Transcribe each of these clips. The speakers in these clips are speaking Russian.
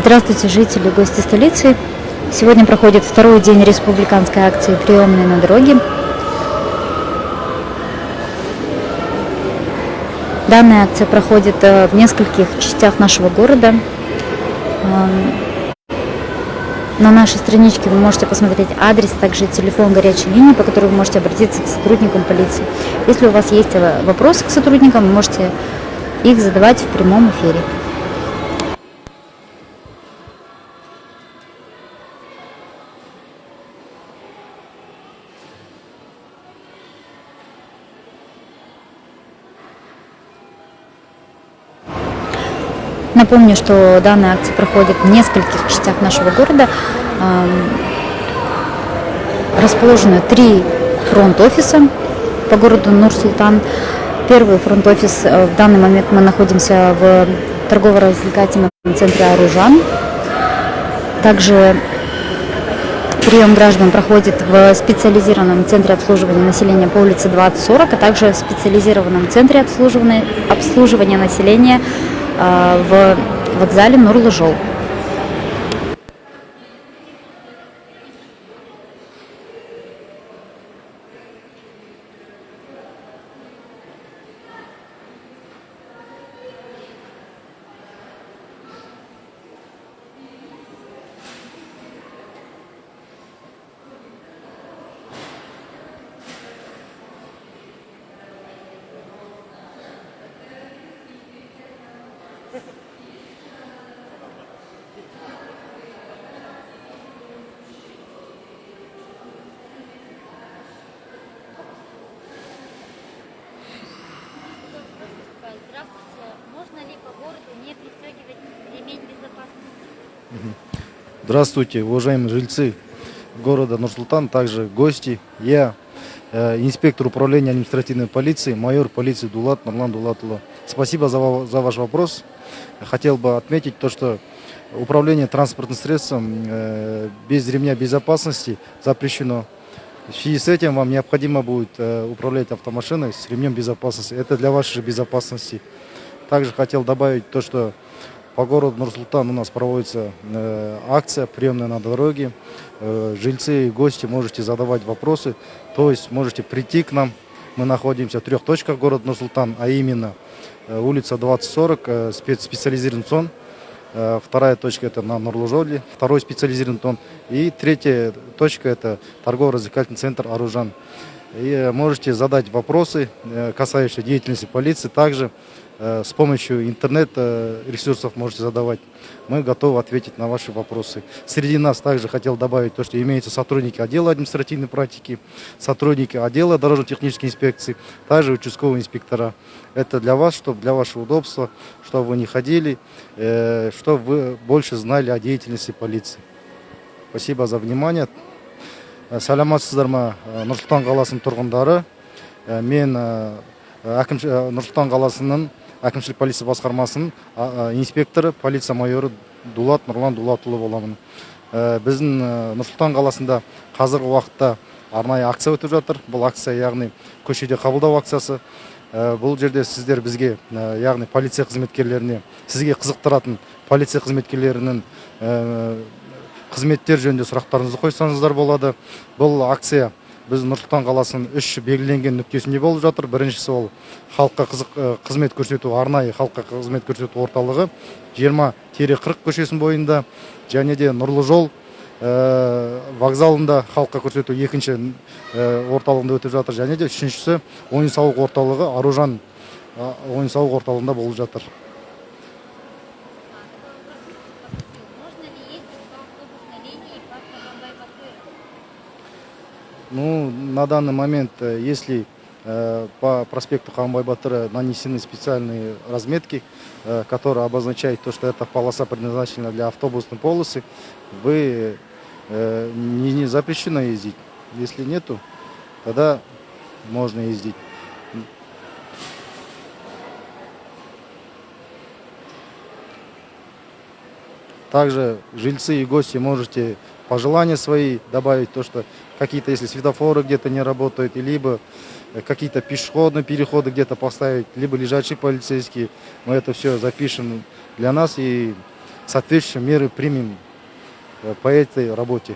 Здравствуйте, жители и гости столицы. Сегодня проходит второй день республиканской акции «Приемные на дороге». Данная акция проходит в нескольких частях нашего города. На нашей страничке вы можете посмотреть адрес, также телефон горячей линии, по которой вы можете обратиться к сотрудникам полиции. Если у вас есть вопросы к сотрудникам, вы можете их задавать в прямом эфире. Напомню, что данная акция проходит в нескольких частях нашего города. Расположены 3 фронт-офиса по городу Нур-Султан. Первый фронт-офис, в данный момент мы находимся в торгово-развлекательном центре «Аружан». Также прием граждан проходит в специализированном центре обслуживания населения по улице 2040, а также в специализированном центре обслуживания населения в вокзале Нурлы-Жол. Здравствуйте. Можно ли по городу не пристегивать ремень безопасности? Здравствуйте, уважаемые жильцы города Нур-Султан, также гости. Я инспектор управления административной полиции, майор полиции Дулат Нурлан Дулатулла. Спасибо за ваш вопрос. Хотел бы отметить то, что управление транспортным средством без ремня безопасности запрещено. В связи с этим вам необходимо будет управлять автомашиной с ремнем безопасности. Это для вашей же безопасности. Также хотел добавить то, что по городу Нур-Султан у нас проводится акция «Приемная на дороге». Жильцы и гости можете задавать вопросы, то есть можете прийти к нам. Мы находимся в 3 точках города Нур-Султан, а именно улица 2040, специализированный зон. Вторая точка это на Нурлы-Жоле, второй специализированный зон. И третья точка это торгово-развлекательный центр «Аружан». И можете задать вопросы, касающиеся деятельности полиции. Также с помощью интернет-ресурсов можете задавать. Мы готовы ответить на ваши вопросы. Среди нас также хотел добавить то, что имеются сотрудники отдела административной практики, сотрудники отдела дорожно-технической инспекции, также участковые инспектора. Это для вас, чтобы для вашего удобства, чтобы вы не ходили, чтобы вы больше знали о деятельности полиции. Спасибо за внимание. Саламатсыздар ма, Нур-Султан қаласының тұрғындары. Мен Нур-Султан қаласының әкімшілік полиция басқармасының инспекторы, полиция майоры Дулат Нурлан Дулатұлы боламын. Біздің Нур-Султан қаласында қазіргі уақытта арнайы акция өтіп жатыр. Бұл акция яғни көшеде қабылдау акциясы. Бұл жерде сіздер бізге, яғни полиция қызметкерлеріне, сізге қызықтыратын полиция қызметкерлерінің қызметтер жөнінде сұрақтарыңызды қойсаңыздар болады. Бұл акция біз Нұр-Сұлтан қаласының 3 белгіленген нүктесінде болып жатыр. Біріншісі ол халыққа қызмет көрсету, арнайы халыққа қызмет көрсету орталығы 20-40 көшесінің бойында, және де Нұрлы-Жол вокзалында халыққа көрсету екінші орталығында өтіп жатыр, және де үшіншісі ойын-сауық орталығы Аружан ойын-сауық орталығында болып жатыр. Ну, на данный момент, если по проспекту Хамбай-Батыра нанесены специальные разметки, которые обозначают то, что эта полоса предназначена для автобусной полосы, вы не запрещено ездить. Если нету, тогда можно ездить. Также жильцы и гости можете пожелания свои добавить, то что какие-то, если светофоры где-то не работают, либо какие-то пешеходные переходы где-то поставить, либо лежачие полицейские, мы это все запишем для нас и соответствующие меры примем по этой работе.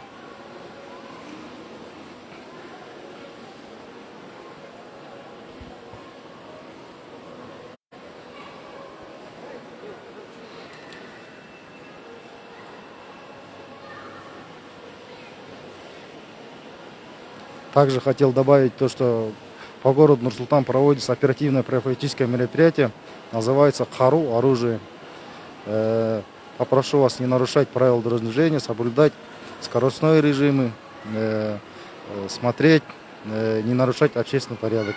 Также хотел добавить то, что по городу Нур-Султан проводится оперативное профилактическое мероприятие, называется «Хару. Оружие». Попрошу вас не нарушать правила дорожного движения, соблюдать скоростной режимы, смотреть, не нарушать общественный порядок.